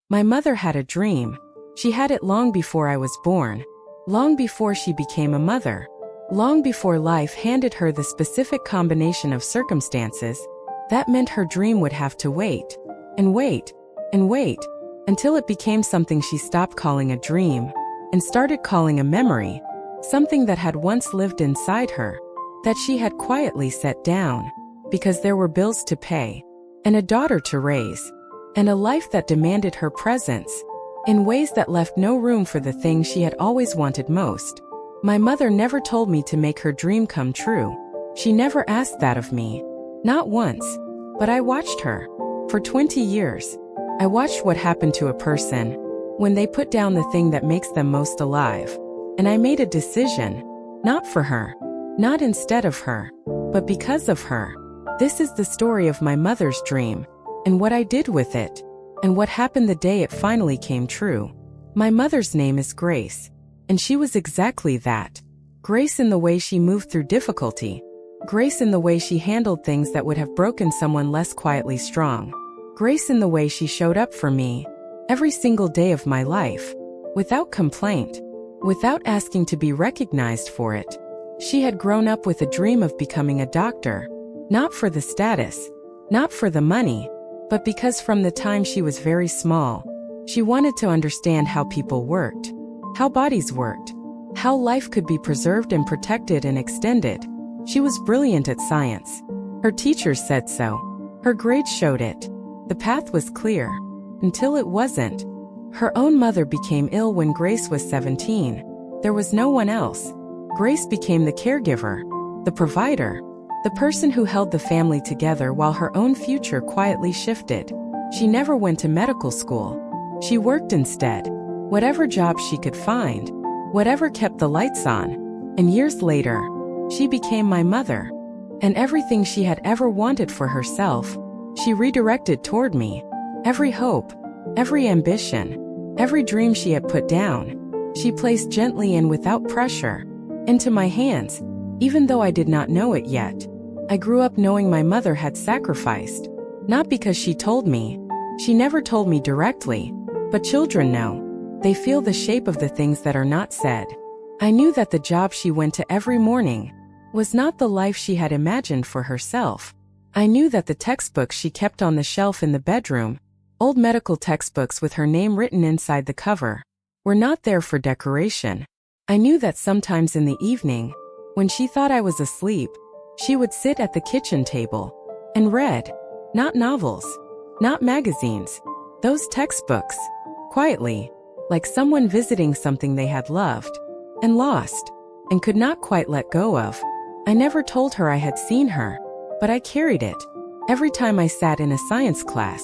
My mother had a dream. She had it long before I was born, long before she became a mother, long before life handed her the specific combination of circumstances that meant her dream would have to wait, and wait, and wait, until it became something she stopped calling a dream and started calling a memory, something that had once lived inside her, that she had quietly set down, because there were bills to pay, and a daughter to raise, and a life that demanded her presence, in ways that left no room for the thing she had always wanted most. My mother never told me to make her dream come true. She never asked that of me. Not once. But I watched her. For 20 years. I watched what happened to a person when they put down the thing that makes them most alive. And I made a decision. Not for her. Not instead of her. But because of her. This is the story of my mother's dream, and what I did with it, and what happened the day it finally came true. My mother's name is Grace. And she was exactly that. Grace in the way she moved through difficulty. Grace in the way she handled things that would have broken someone less quietly strong. Grace in the way she showed up for me every single day of my life, without complaint, without asking to be recognized for it. She had grown up with a dream of becoming a doctor, not for the status, not for the money, but because from the time she was very small, she wanted to understand how people worked, how bodies worked, how life could be preserved and protected and extended. She was brilliant at science. Her teachers said so. Her grades showed it. The path was clear. Until it wasn't. Her own mother became ill when Grace was 17. There was no one else. Grace became the caregiver, the provider, the person who held the family together while her own future quietly shifted. She never went to medical school. She worked instead. Whatever job she could find, whatever kept the lights on. And years later, she became my mother. And everything she had ever wanted for herself, she redirected toward me. Every hope, every ambition, every dream she had put down, she placed gently and without pressure into my hands, even though I did not know it yet. I grew up knowing my mother had sacrificed, not because she told me. She never told me directly, but children know. They feel the shape of the things that are not said. I knew that the job she went to every morning was not the life she had imagined for herself. I knew that the textbooks she kept on the shelf in the bedroom, old medical textbooks with her name written inside the cover, were not there for decoration. I knew that sometimes in the evening, when she thought I was asleep, she would sit at the kitchen table and read, not novels, not magazines, those textbooks, quietly, like someone visiting something they had loved and lost and could not quite let go of. I never told her I had seen her, but I carried it. Every time I sat in a science class,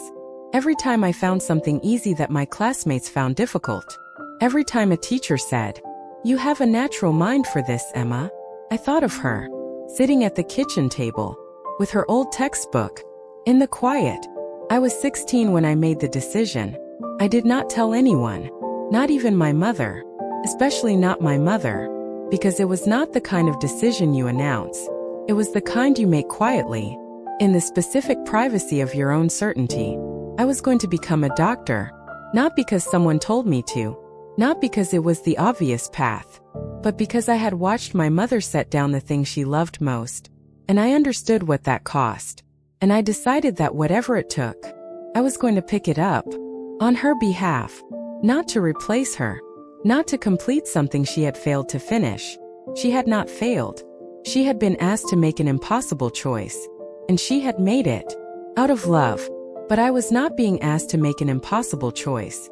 every time I found something easy that my classmates found difficult, every time a teacher said, "You have a natural mind for this, Emma," I thought of her, sitting at the kitchen table, with her old textbook, in the quiet. I was 16 when I made the decision. I did not tell anyone, not even my mother, especially not my mother, because it was not the kind of decision you announce. It was the kind you make quietly, in the specific privacy of your own certainty. I was going to become a doctor, not because someone told me to, not because it was the obvious path, but because I had watched my mother set down the thing she loved most, and I understood what that cost, and I decided that whatever it took, I was going to pick it up, on her behalf, not to replace her, not to complete something she had failed to finish. She had not failed. She had been asked to make an impossible choice, and she had made it, out of love. But I was not being asked to make an impossible choice.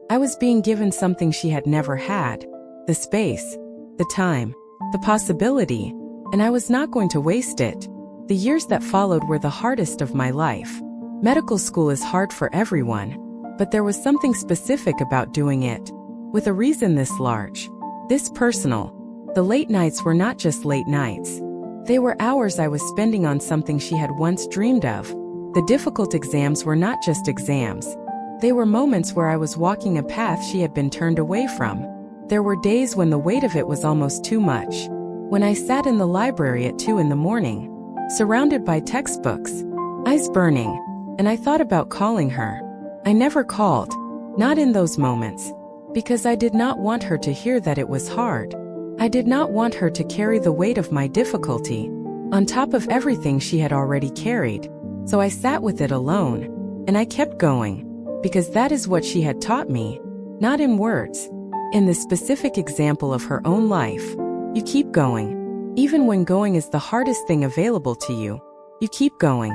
I was being given something she had never had, the space, the time, the possibility, and I was not going to waste it. The years that followed were the hardest of my life. Medical school is hard for everyone, but there was something specific about doing it, with a reason this large, this personal. The late nights were not just late nights. They were hours I was spending on something she had once dreamed of. The difficult exams were not just exams. They were moments where I was walking a path she had been turned away from. There were days when the weight of it was almost too much. When I sat in the library at 2 in the morning, surrounded by textbooks, eyes burning, and I thought about calling her. I never called. Not in those moments. Because I did not want her to hear that it was hard. I did not want her to carry the weight of my difficulty, on top of everything she had already carried. So I sat with it alone, and I kept going, because that is what she had taught me, not in words. In the specific example of her own life, you keep going. Even when going is the hardest thing available to you, you keep going.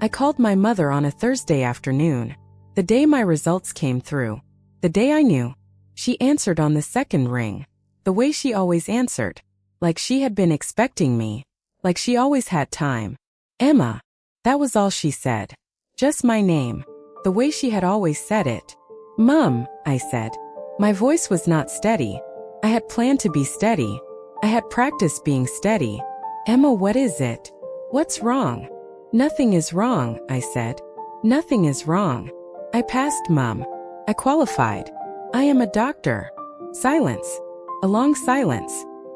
I called my mother on a Thursday afternoon, the day my results came through, the day I knew. She answered on the second ring, the way she always answered, like she had been expecting me, like she always had time. Emma. That was all she said. Just my name, the way she had always said it. Mum, I said. My voice was not steady. I had planned to be steady. I had practiced being steady. Emma, what is it? What's wrong? Nothing is wrong, I said. Nothing is wrong. I passed, Mum. I qualified. I am a doctor. Silence. A long silence.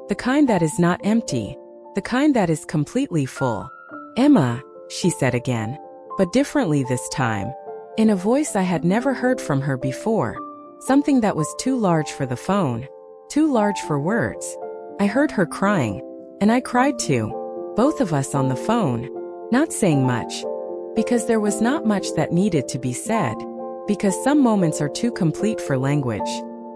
The kind that is not empty. The kind that is completely full. Emma, she said again, but differently this time, in a voice I had never heard from her before, something that was too large for the phone, too large for words. I heard her crying, and I cried too, both of us on the phone, not saying much, because there was not much that needed to be said, because some moments are too complete for language.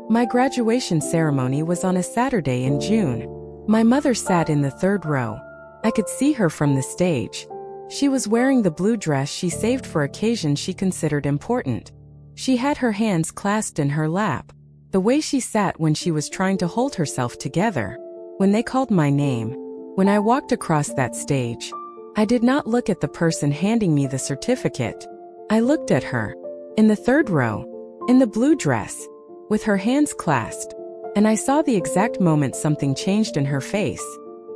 My graduation ceremony was on a Saturday in June. My mother sat in the third row. I could see her from the stage. She was wearing the blue dress she saved for occasions she considered important. She had her hands clasped in her lap, the way she sat when she was trying to hold herself together. When they called my name, when I walked across that stage, I did not look at the person handing me the certificate. I looked at her, in the third row, in the blue dress, with her hands clasped, and I saw the exact moment something changed in her face.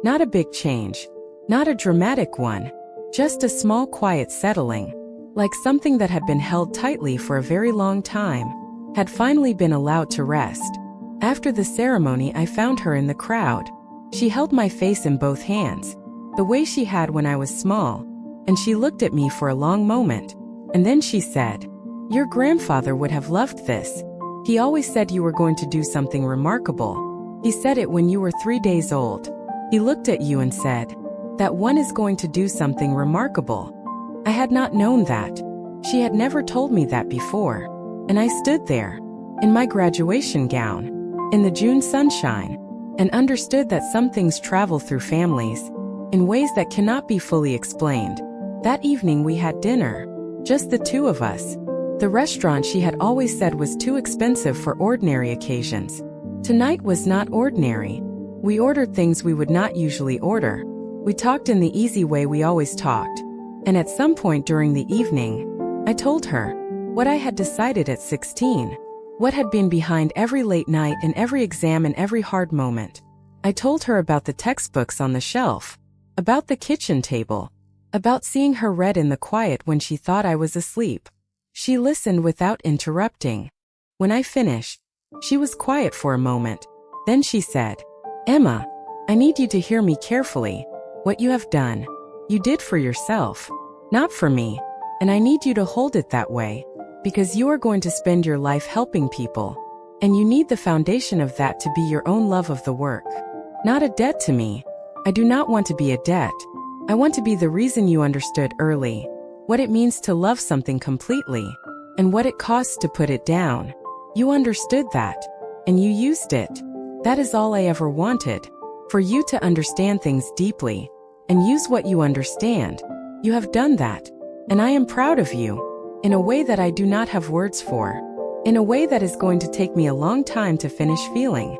Not a big change, not a dramatic one. Just a small quiet settling, like something that had been held tightly for a very long time, had finally been allowed to rest. After the ceremony, I found her in the crowd. She held my face in both hands, the way she had when I was small, and she looked at me for a long moment, and then she said, "Your grandfather would have loved this. He always said you were going to do something remarkable. He said it when you were 3 days old. He looked at you and said, that one is going to do something remarkable." I had not known that. She had never told me that before. And I stood there, in my graduation gown, in the June sunshine, and understood that some things travel through families, in ways that cannot be fully explained. That evening we had dinner, just the two of us. The restaurant she had always said was too expensive for ordinary occasions. Tonight was not ordinary. We ordered things we would not usually order. We talked in the easy way we always talked, and at some point during the evening, I told her what I had decided at 16, what had been behind every late night and every exam and every hard moment. I told her about the textbooks on the shelf, about the kitchen table, about seeing her read in the quiet when she thought I was asleep. She listened without interrupting. When I finished, she was quiet for a moment. Then she said, "Emma, I need you to hear me carefully. What you have done, you did for yourself, not for me, and I need you to hold it that way, because you are going to spend your life helping people, and you need the foundation of that to be your own love of the work. Not a debt to me. I do not want to be a debt. I want to be the reason you understood early what it means to love something completely, and what it costs to put it down. You understood that, and you used it. That is all I ever wanted, for you to understand things deeply, and use what you understand. You have done that, and I am proud of you, in a way that I do not have words for, in a way that is going to take me a long time to finish feeling."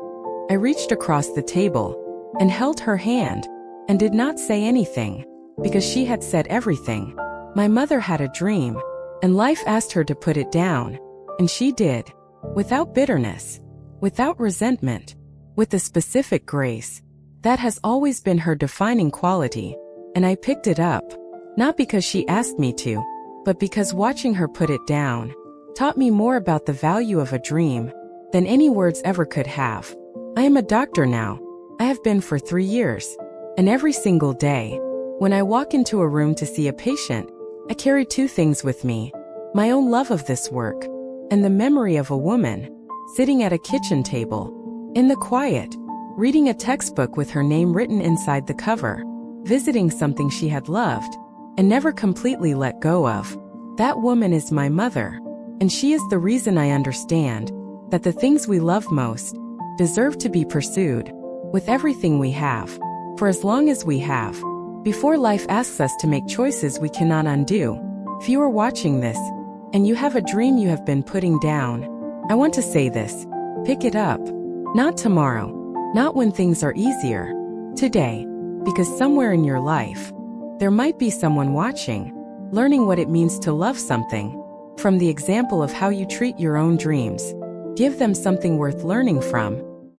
I reached across the table, and held her hand, and did not say anything, because she had said everything. My mother had a dream, and life asked her to put it down, and she did, without bitterness, without resentment, with a specific grace. That has always been her defining quality, and I picked it up, not because she asked me to, but because watching her put it down taught me more about the value of a dream than any words ever could have. I am a doctor now. I have been for 3 years, and every single day, when I walk into a room to see a patient, I carry 2 things with me: my own love of this work, and the memory of a woman sitting at a kitchen table, in the quiet, reading a textbook with her name written inside the cover, visiting something she had loved and never completely let go of. That woman is my mother, and she is the reason I understand that the things we love most deserve to be pursued with everything we have, for as long as we have, before life asks us to make choices we cannot undo. If you are watching this, and you have a dream you have been putting down, I want to say this: pick it up. Not tomorrow, not when things are easier. Today, because somewhere in your life, there might be someone watching, learning what it means to love something. From the example of how you treat your own dreams, give them something worth learning from.